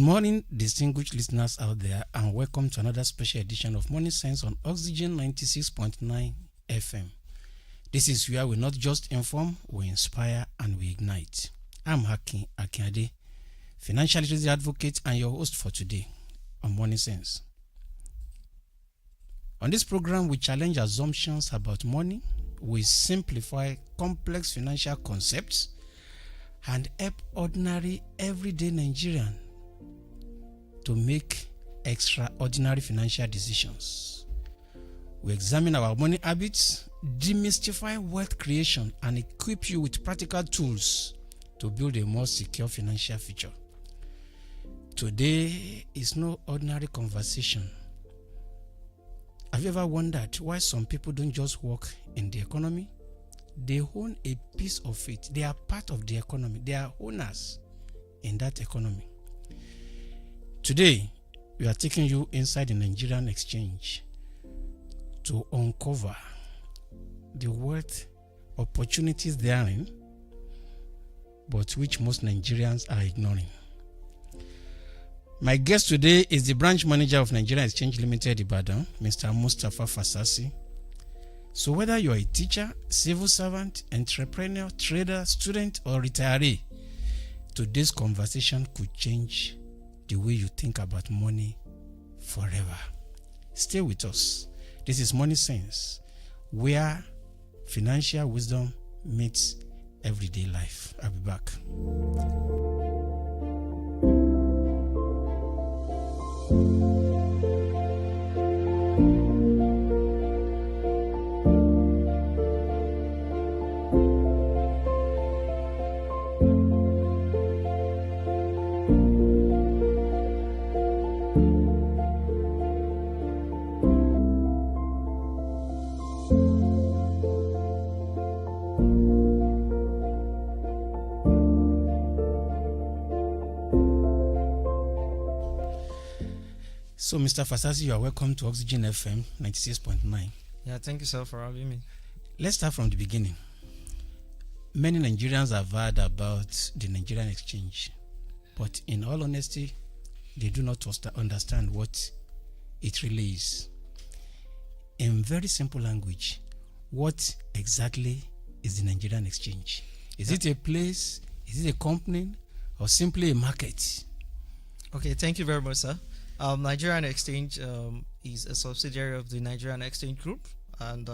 morning, distinguished listeners out there, and welcome to another special edition of Morning Sense on Oxygen 96.9 FM. This is where we not just inform, we inspire and we ignite. I'm Hakim Akinade, financial literacy advocate and your host for today on Morning Sense. On this program, we challenge assumptions about money, we simplify complex financial concepts, and help ordinary, everyday Nigerian to make extraordinary financial decisions. We examine our money habits, demystify wealth creation, and equip you with practical tools to build a more secure financial future. Today is no ordinary conversation. Have you ever wondered why some people don't just work in the economy? They own a piece of it. They are part of the economy. They are owners in that economy. Today, we are taking you inside the Nigerian exchange to uncover the wealth opportunities therein, but which most Nigerians are ignoring. My guest today is the branch manager of Nigerian Exchange Limited Ibadan, Mr. Mustafa Fasasi. So whether you're a teacher, civil servant, entrepreneur, trader, student, or retiree, today's conversation could change the way you think about money forever. Stay with us. This is Money Sense, where financial wisdom meets everyday life. I'll be back. So, Mr. Fasasi, you are welcome to Oxygen FM 96.9. Yeah, thank you, sir, for having me. Let's start from the beginning. Many Nigerians have heard about the Nigerian exchange, but in all honesty, they do not understand what it really is. In very simple language, what exactly is the Nigerian exchange? Is it a place? Is it a company? Or simply a market? Okay, thank you very much, sir. Nigerian Exchange is a subsidiary of the Nigerian Exchange Group, and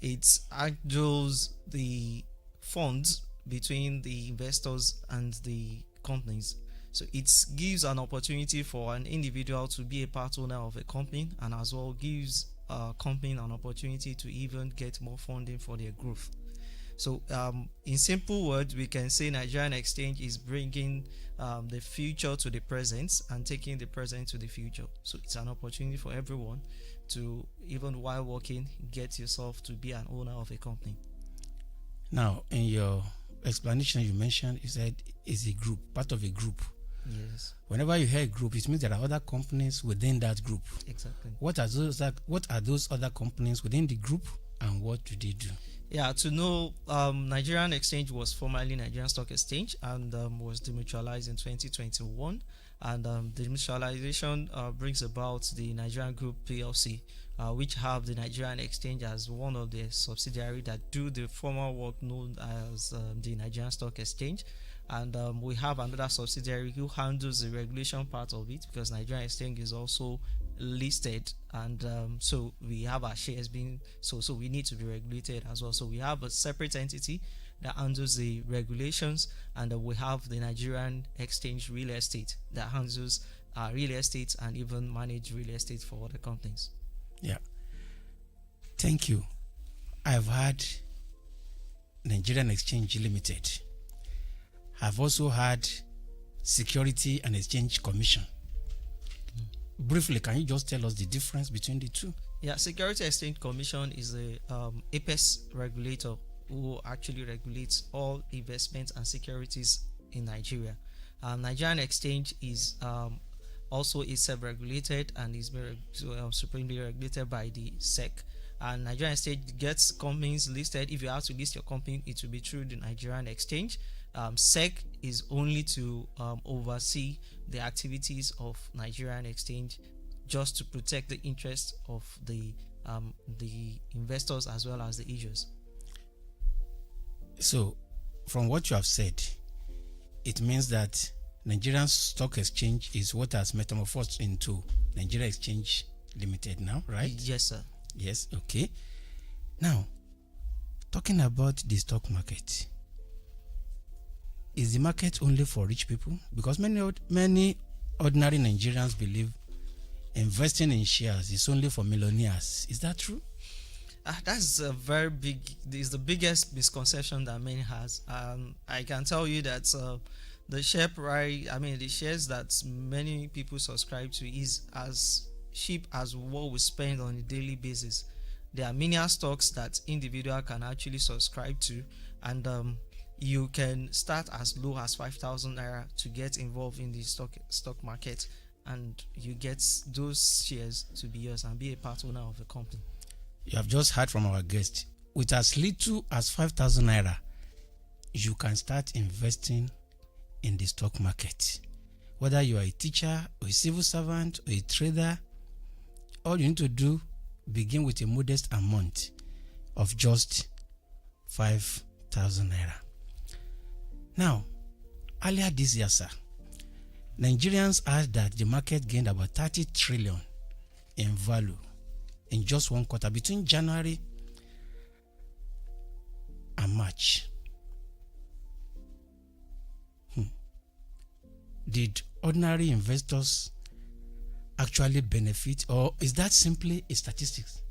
it handles the funds between the investors and the companies. So it gives an opportunity for an individual to be a part owner of a company, and as well gives a company an opportunity to even get more funding for their growth. So in simple words, we can say Nigerian Exchange is bringing the future to the present and taking the present to the future. So it's an opportunity for everyone to, even while working, get yourself to be an owner of a company. Now, in your explanation, you mentioned, you said it's a group, part of a group. Yes. Whenever you hear a group, it means there are other companies within that group. Exactly. What are those other companies within the group, and what do they do? Yeah, to know, Nigerian Exchange was formerly Nigerian Stock Exchange and was demutualized in 2021. And the demutualization brings about the Nigerian Group PLC, which have the Nigerian Exchange as one of the subsidiaries that do the formal work known as the Nigerian Stock Exchange. And we have another subsidiary who handles the regulation part of it, because Nigerian Exchange is also listed, and so we have our shares being so we need to be regulated as well. So we have a separate entity that handles the regulations, and we have the Nigerian Exchange Real Estate that handles real estate and even manage real estate for other companies. Yeah, thank you. I've had Nigerian Exchange Limited. I've also had Security and Exchange Commission. Briefly, can you just tell us the difference between the two? Yeah, Security Exchange Commission is a APEX regulator who actually regulates all investments and securities in Nigeria. Nigerian Exchange is also is self-regulated and is supremely regulated by the SEC. And Nigerian Exchange gets companies listed. If you have to list your company, it will be through the Nigerian Exchange. SEC is only to oversee the activities of Nigerian exchange, just to protect the interests of the investors as well as the issuers. So, from what you have said, it means that Nigerian Stock Exchange is what has metamorphosed into Nigeria Exchange Limited now, right? Yes, sir. Yes, okay. Now, talking about the stock market, is the market only for rich people? Because many ordinary Nigerians believe investing in shares is only for millionaires. Is that true? That's a very big. Is the biggest misconception that many has. I can tell you that the share price, the shares that many people subscribe to is as cheap as what we spend on a daily basis. There are many stocks that individual can actually subscribe to, and you can start as low as 5,000 naira to get involved in the stock market, and you get those shares to be yours and be a part owner of the company. You have just heard from our guest. With as little as 5,000 naira, you can start investing in the stock market. Whether you are a teacher or a civil servant or a trader, all you need to do, begin with a modest amount of just 5,000 naira. Now, earlier this year, sir, Nigerians heard that the market gained about 30 trillion in value in just one quarter between January and March. Did ordinary investors actually benefit, or is that simply a statistics?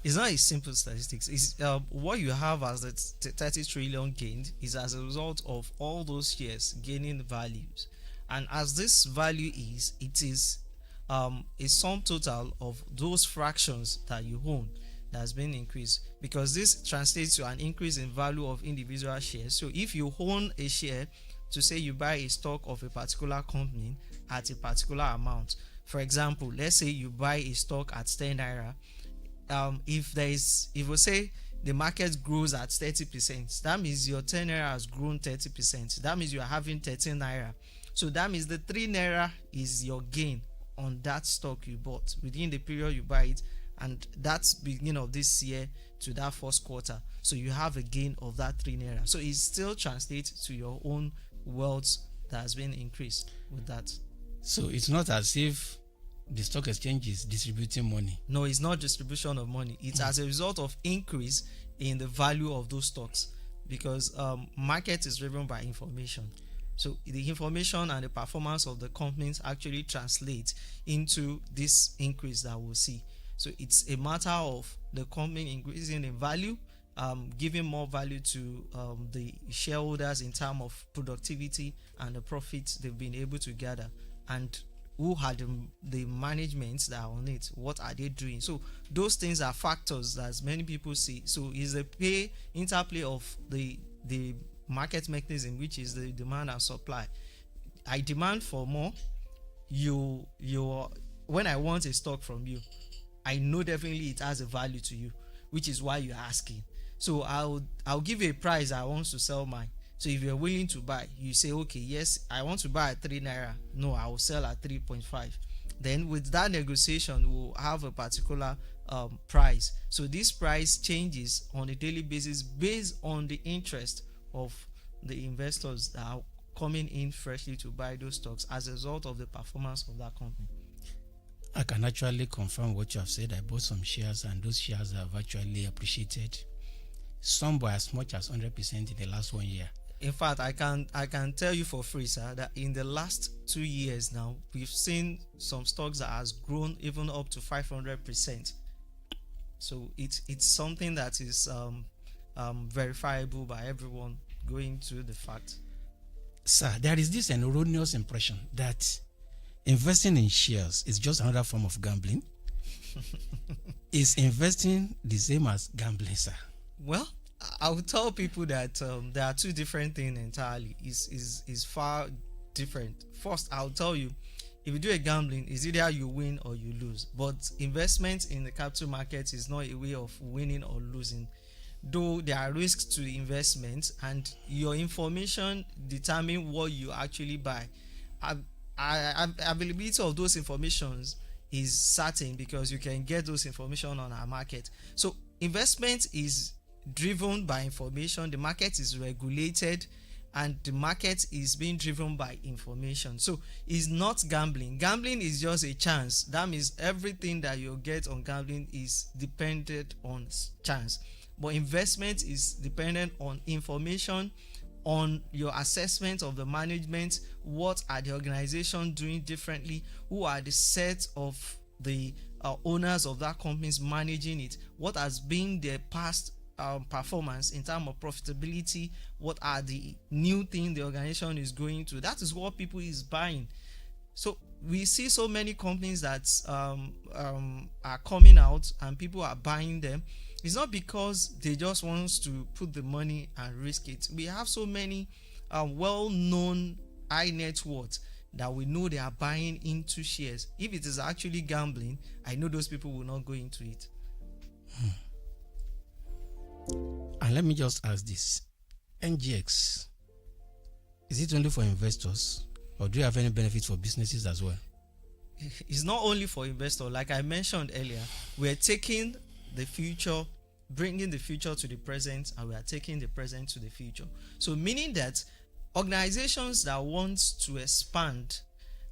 It's not a simple statistics. It's what you have as the 30 trillion gained is as a result of all those shares gaining values, and as this value is, it is a sum total of those fractions that you own that has been increased, because this translates to an increase in value of individual shares. So if you own a share, to say you buy a stock of a particular company at a particular amount, for example, let's say you buy a stock at 10 naira. If we say the market grows at 30%, that means your 10 naira has grown 30%. That means you are having 13 naira. So that means the 3 naira is your gain on that stock you bought within the period you buy it, and that's beginning of this year to that first quarter. So you have a gain of that 3 naira. So it still translates to your own wealth that has been increased with that. So it's not as if the stock exchange is distributing money. No, it's not distribution of money. It's as a result of increase in the value of those stocks, because market is driven by information. So the information and the performance of the companies actually translate into this increase that we'll see. So it's a matter of the company increasing in value, giving more value to the shareholders in terms of productivity and the profits they've been able to gather, and who had the management that are on it, what are they doing. So those things are factors that many people see. So it's the interplay of the market mechanism, which is the demand and supply. I demand for more. When I want a stock from you, I know definitely it has a value to you, which is why you're asking. So I'll give you a price I want to sell mine. So if you're willing to buy, you say, okay, yes, I want to buy at 3 naira. No, I will sell at 3.5. Then with that negotiation, we'll have a particular price. So this price changes on a daily basis based on the interest of the investors that are coming in freshly to buy those stocks as a result of the performance of that company. I can actually confirm what you have said. I bought some shares, and those shares have actually appreciated, some by as much as 100% in the last 1 year. In fact, I can tell you for free, sir, that in the last 2 years now, we've seen some stocks that has grown even up to 500%. So it's something that is verifiable by everyone going through the fact. Sir, there is this erroneous impression that investing in shares is just another form of gambling. Is investing the same as gambling, sir? Well, I would tell people that there are two different things entirely. Is far different. First, I'll tell you, if you do a gambling, it's either you win or you lose. But investment in the capital market is not a way of winning or losing. though there are risks to the investment, and your information determine what you actually buy. Availability of those informations is certain because you can get those information on our market. So investment is driven by information, the market is regulated, and the market is being driven by information. So it's not gambling. Gambling is just a chance. That means everything that you get on gambling is dependent on chance. But investment is dependent on information, on your assessment of the management. What are the organization doing differently? Who are the set of the owners of that companies managing it? What has been their past performance in terms of profitability? What are the new things the organization is going to? That is what people is buying. So we see so many companies that are coming out and people are buying them. It's not because they just want to put the money and risk it. We have so many well-known high net worth that we know they are buying into shares. If it is actually gambling, I know those people will not go into it. And let me just ask this. NGX, is it only for investors, or do you have any benefit for businesses as well? It's not only for investors. Like I mentioned earlier, we're taking the future, bringing the future to the present, and we are taking the present to the future. So meaning that organizations that want to expand,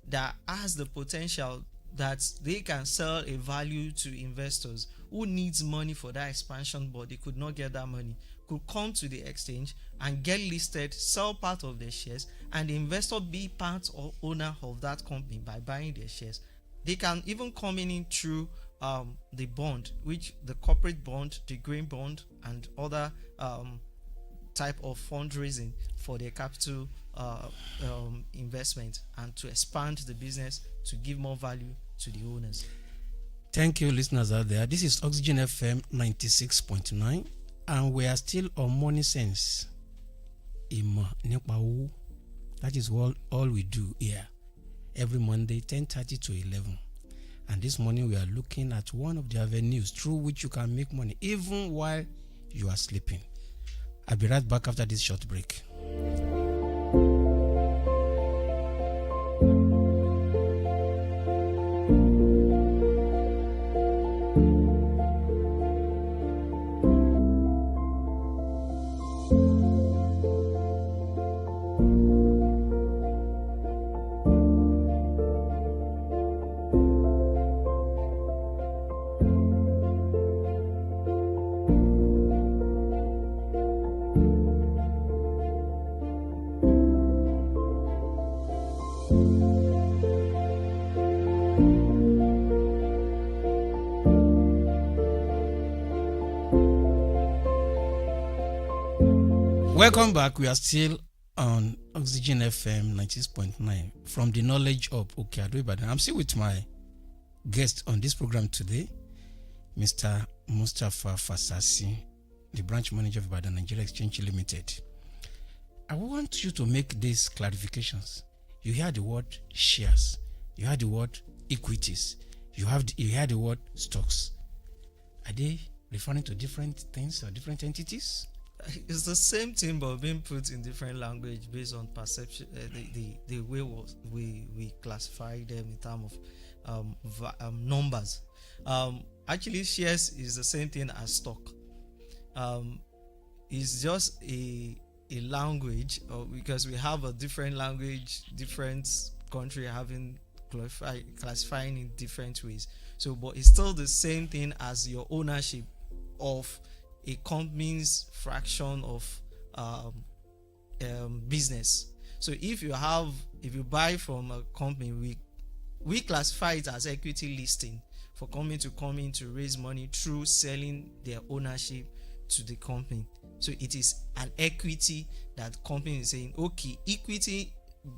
that has the potential that they can sell a value to investors who needs money for that expansion, but they could not get that money, could come to the exchange and get listed, sell part of their shares, and the investor be part or owner of that company by buying their shares. They can even come in through the bond, which the corporate bond, the green bond, and other type of fundraising for their capital investment, and to expand the business to give more value to the owners. Thank you, listeners out there. This is Oxygen FM 96.9, and we are still on Money Sense. That is all we do here every Monday, 10:30 to 11. And this morning we are looking at one of the avenues through which you can make money even while you are sleeping. I'll be right back after this short break. Welcome back. We are still on Oxygen FM 96.9 from the Knowledge Hub. I'm still with my guest on this program today, Mr. Mustafa Fasasi, the branch manager of Ibadan Nigeria Exchange Limited. I want you to make these clarifications. You hear the word shares, you hear the word equities, you hear the word stocks. Are they referring to different things or different entities? It's the same thing, but being put in different language based on perception. The way we classify them in terms of numbers. Actually, shares is the same thing as stock. It's just a language, because we have a different language, different country having classifying in different ways. So, but it's still the same thing as your ownership of a company's fraction of business. So if you buy from a company, we classify it as equity listing for company to come in to raise money through selling their ownership to the company. So it is an equity that company is saying, okay, equity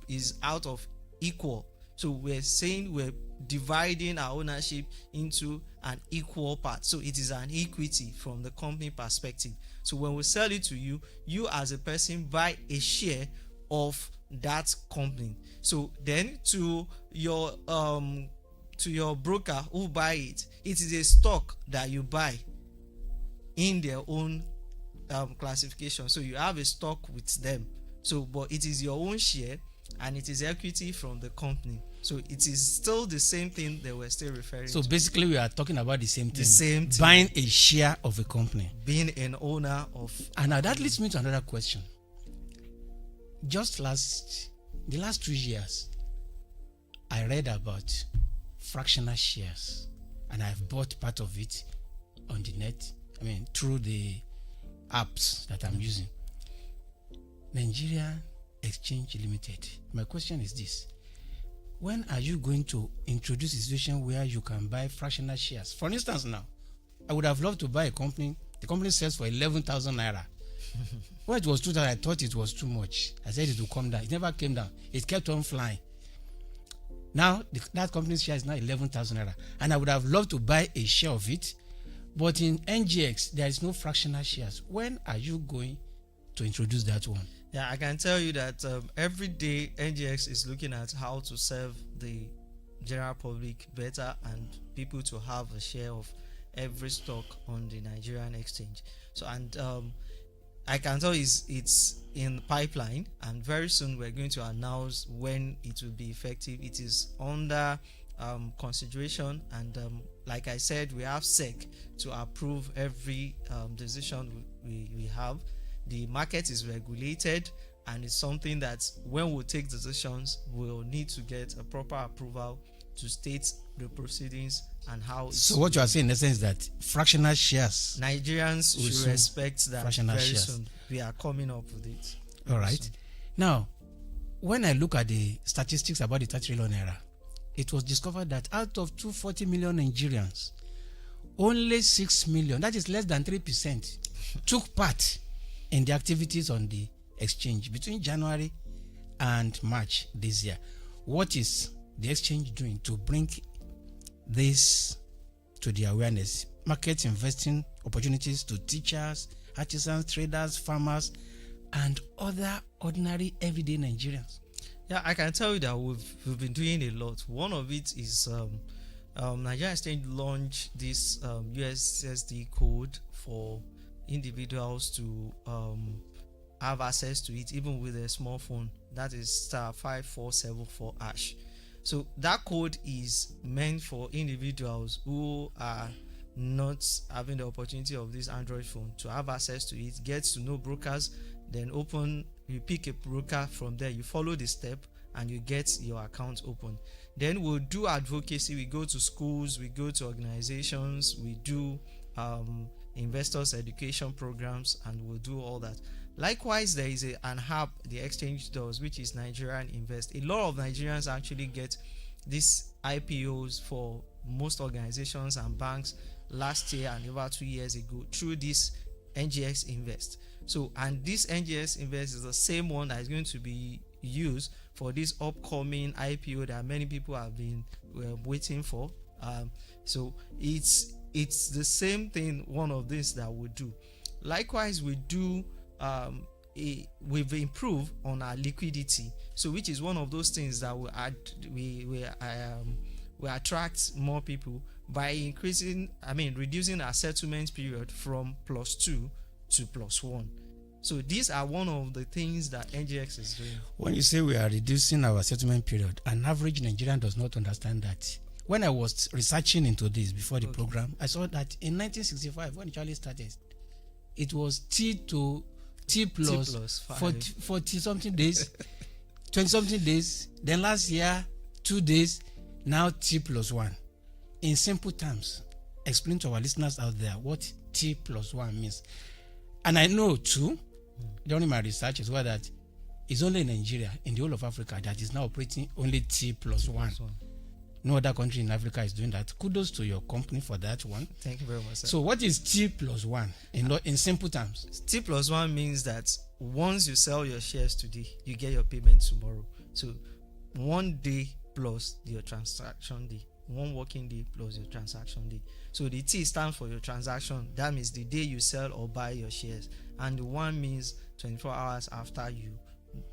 is out of equal. So we're saying we're dividing our ownership into an equal part. So it is an equity from the company perspective. So when we sell it to you, you as a person buy a share of that company. So then to your broker who buy it, it is a stock that you buy in their own classification. So you have a stock with them. So, but it is your own share and it is equity from the company. So it is still the same thing they were still referring So to. basically, we are talking about the same thing. The same thing. Buying a share of a company. Being an owner of. And now that leads me to another question. Just the last 2 years, I read about fractional shares, and I've bought part of it on the net. I mean, through the apps that I'm using. Nigerian Exchange Limited. My question is this: when are you going to introduce a situation where you can buy fractional shares? For instance, now, I would have loved to buy a company. The company sells for 11,000 naira. When it was 2,000, I thought it was too much. I said it would come down. It never came down. It kept on flying. Now, that company's share is now 11,000 naira. And I would have loved to buy a share of it. But in NGX, there is no fractional shares. When are you going to introduce that one? Yeah, I can tell you that every day NGX is looking at how to serve the general public better and people to have a share of every stock on the Nigerian exchange. So, and I can tell it's in the pipeline, and very soon we're going to announce when it will be effective. It is under consideration, and like I said, we have SEC to approve every decision we have. The market is regulated, and it's something that when we take decisions, we'll need to get a proper approval to state the proceedings and how. So what you are saying in essence is that fractional shares, Nigerians should respect that fractional very shares. soon. We are coming up with it. All right. Soon. Now, when I look at the statistics about the 30 trillion naira, it was discovered that out of 240 million Nigerians, only 6 million, that is less than 3%, took part in the activities on the exchange between January and March this year. What is the exchange doing to bring this to the awareness? Market investing opportunities to teachers, artisans, traders, farmers, and other ordinary everyday Nigerians. Yeah, I can tell you that we've been doing a lot. One of it is Nigerian Exchange launched this USSD code for individuals to have access to it even with a smartphone. That is *5474#. So that code is meant for individuals who are not having the opportunity of this Android phone to have access to it, get to know brokers, then you pick a broker from there, you follow the step, and you get your account open. Then we'll do advocacy. We go to schools, we go to organizations, we do investors education programs, and we'll do all that. Likewise, there is an app the exchange does, which is Nigerian Invest. A lot of Nigerians actually get these IPOs for most organizations and banks last year and about 2 years ago through this NGX Invest. So, and this NGX Invest is the same one that is going to be used for this upcoming IPO that many people have been waiting for. So it's the same thing, one of this that we do. Likewise, we do we've improved on our liquidity, so which is one of those things that we attract more people by reducing our settlement period from +2 to +1. So these are one of the things that NGX is doing. When you say we are reducing our settlement period, an average Nigerian does not understand that. When I was researching into this before the program, I saw that in 1965, when it actually started, it was T plus 40 something days, 20 something days. Then last year, 2 days. Now T+1. In simple terms, explain to our listeners out there what T+1 means. And I know too, during my research as well, that it's only Nigeria in the whole of Africa that is now operating only T+1. No other country in Africa is doing that. Kudos to your company for that one. Thank you very much, sir. So what is T+1 in simple terms? T+1 means that once you sell your shares today, you get your payment tomorrow. So 1 day plus your transaction day. 1 working day plus your transaction day. So the T stands for your transaction. That means the day you sell or buy your shares. And the 1 means 24 hours after you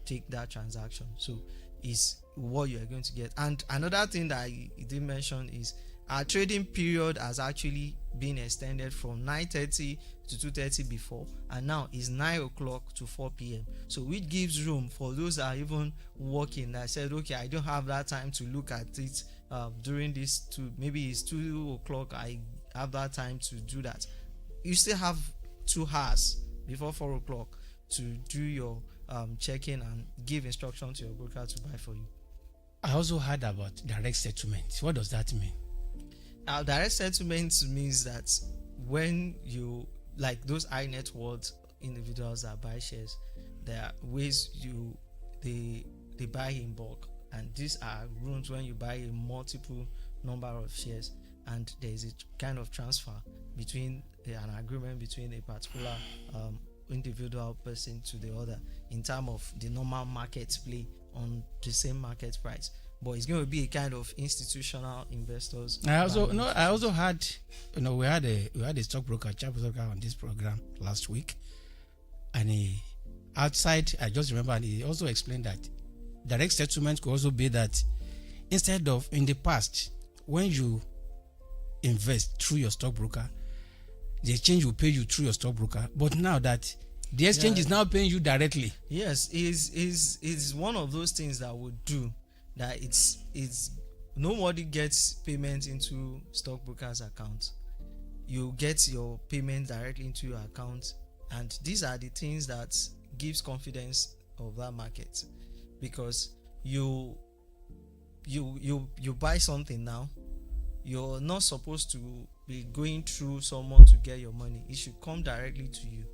take that transaction. So is what you are going to get. And another thing that I did mention is our trading period has actually been extended from 9:30 to 2:30 before, and now is 9 o'clock to 4 p.m. So which gives room for those that are even working, that said, okay, I don't have that time to look at it during this maybe it's 2 o'clock, I have that time to do that. You still have 2 hours before 4 o'clock to do your check-in and give instruction to your broker to buy for you. I also heard about direct settlement. What does that mean? Direct settlement means that when you, like those high net worth individuals that buy shares, there are ways they buy in bulk, and these are rooms when you buy a multiple number of shares, and there is a kind of transfer between an agreement between a particular individual person to the other in terms of the normal market play on the same market price. But it's going to be a kind of institutional investors. I also had, we had a stockbroker, on this program last week, and outside, I just remember, and he also explained that direct settlement could also be that instead of in the past, when you invest through your stockbroker, the exchange will pay you through your stockbroker, but now that the exchange is now paying you directly. Yes, is one of those things that would do that. It's nobody gets payment into stockbroker's account. You get your payment directly into your account, and these are the things that gives confidence of that market, because you buy something now, you're not supposed to be going through someone to get your money. It should come directly to you.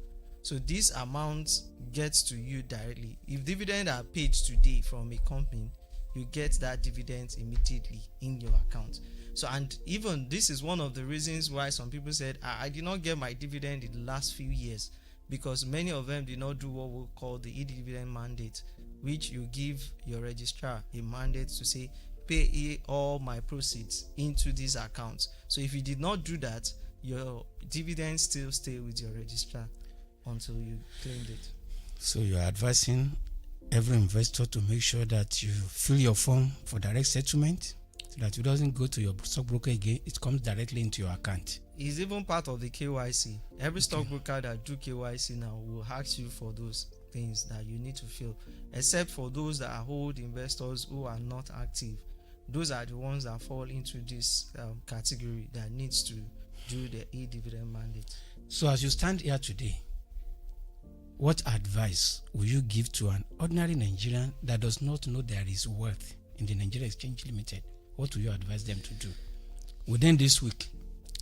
So this amount gets to you directly. If dividends are paid today from a company, you get that dividend immediately in your account. So, and even this is one of the reasons why some people said, I did not get my dividend in the last few years, because many of them did not do what we call the e-dividend mandate, which you give your registrar a mandate to say, pay all my proceeds into these accounts. So if you did not do that, your dividends still stay with your registrar until you claimed it. So you're advising every investor to make sure that you fill your form for direct settlement, so that it doesn't go to your stockbroker again, it comes directly into your account. It's even part of the KYC. Every stockbroker that do KYC now will ask you for those things that you need to fill, except for those that are hold investors who are not active. Those are the ones that fall into this category that needs to do the e-dividend mandate. So as you stand here today, what advice will you give to an ordinary Nigerian that does not know there is wealth in the Nigeria Exchange Limited? What will you advise them to do within this week?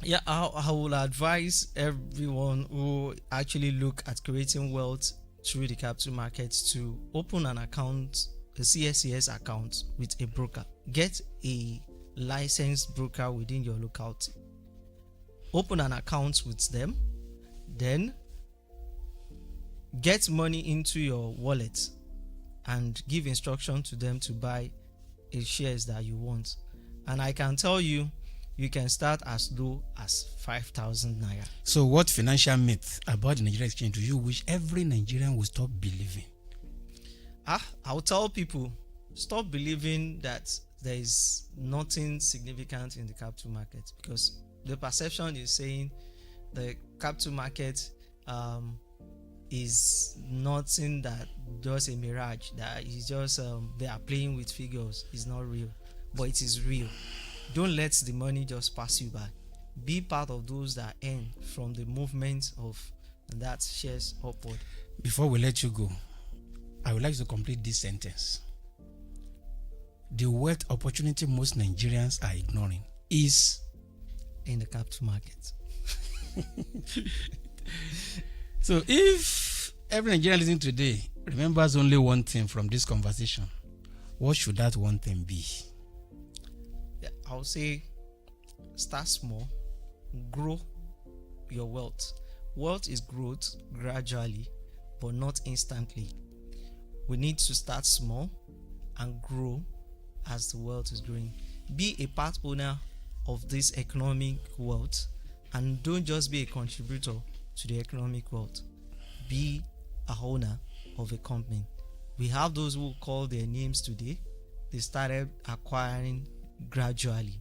Yeah, I will advise everyone who actually look at creating wealth through the capital markets to open an account, a CSCS account with a broker. Get a licensed broker within your locality. Open an account with them, then get money into your wallet and give instruction to them to buy a shares that you want. And I can tell you, you can start as low as 5,000 naira. So what financial myth about the Nigerian exchange do you wish every Nigerian will stop believing? I'll tell people, stop believing that there is nothing significant in the capital market, because the perception is saying the capital market is nothing, that just a mirage, that is just they are playing with figures. It's not real, but it is real. Don't let the money just pass you by. Be part of those that earn from the movement of that shares upward. Before we let you go, I would like to complete this sentence. The wealth opportunity most Nigerians are ignoring is in the capital market. So if every Nigerian listening today remembers only one thing from this conversation, what should that one thing be? Yeah, I'll say start small, grow your wealth. Wealth is growth gradually, but not instantly. We need to start small and grow as the wealth is growing. Be a part owner of this economic wealth, and don't just be a contributor to the economic wealth. Be a owner of a company. We have those who call their names today. They started acquiring gradually,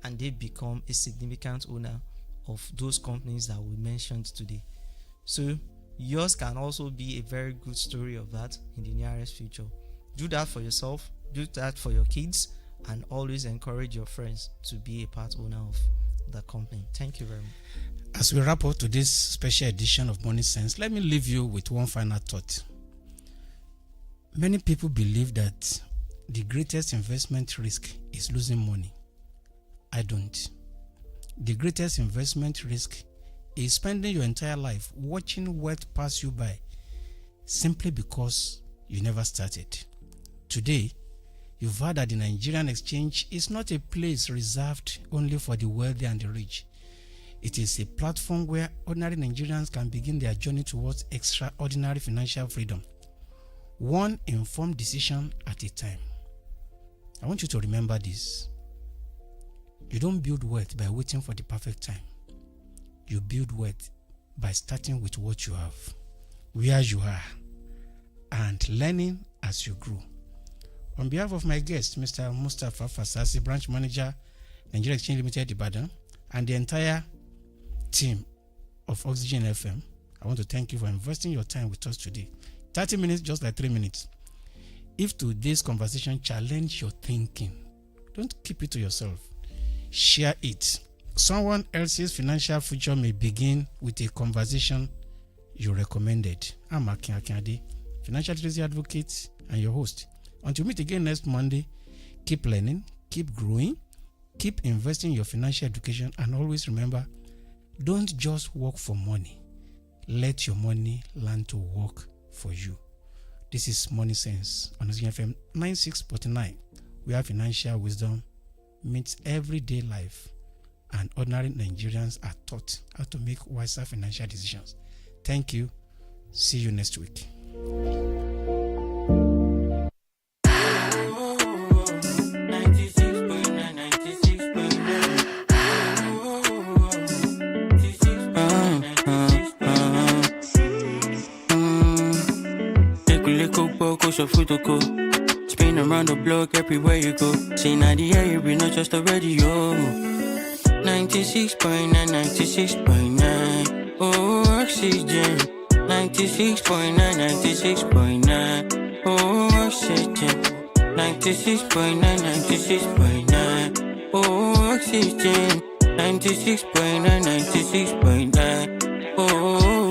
and they become a significant owner of those companies that we mentioned today. So yours can also be a very good story of that in the nearest future. Do that for yourself, do that for your kids, and always encourage your friends to be a part owner of the company. Thank you very much. As we wrap up today's special edition of Money Sense, let me leave you with one final thought. Many people believe that the greatest investment risk is losing money. I don't. The greatest investment risk is spending your entire life watching wealth pass you by simply because you never started. Today, you've heard that the Nigerian exchange is not a place reserved only for the wealthy and the rich. It is a platform where ordinary Nigerians can begin their journey towards extraordinary financial freedom, one informed decision at a time. I want you to remember this. You don't build wealth by waiting for the perfect time. You build wealth by starting with what you have, where you are, and learning as you grow. On behalf of my guest, Mr. Mustafa Fasasi, Branch Manager, Nigerian Exchange Limited, Ibadan, and the entire team of Oxygen FM, I want to thank you for investing your time with us today. 30 minutes, just like 3 minutes. If today's conversation challenged your thinking, don't keep it to yourself. Share it. Someone else's financial future may begin with a conversation you recommended. I'm Akin Akinade, financial literacy advocate and your host. Until we meet again next Monday, keep learning, keep growing, keep investing in your financial education, and always remember, don't just work for money. Let your money learn to work for you. This is Money Sense on FM 96.9, where financial wisdom meets everyday life, and ordinary Nigerians are taught how to make wiser financial decisions. Thank you. See you next week. Spin around the block everywhere you go. See now the air, we not just a radio. 96.9, 96.9. Oh, oxygen. 96.9, 96.9. Oh, oxygen. 96.9, 96.9. Oh, oxygen. 96.9, 96.9. Oh.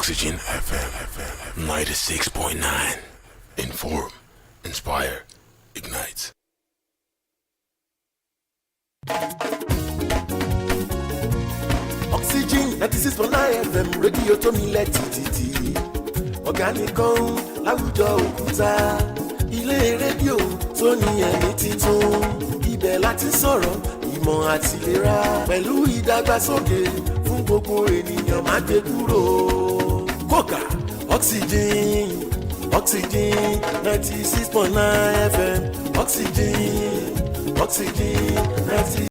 Oxygen FM 96.9. Inform, inspire, ignite. Oxygen 96.9 FM rédíò tó milẹ̀ tìtìtì. Organic kan láwùjọ òkúta. Ilé rédíò tó ní ẹ̀mí titun. Ibẹ̀ láti sọ̀rọ̀ ìmọ̀ àti ìlera. Pẹ̀lú ìdàgbàsókè fún gbogbo ènìyàn má gbé kúrò. Kókà Oxygen 96.9 FM Oxygen 90.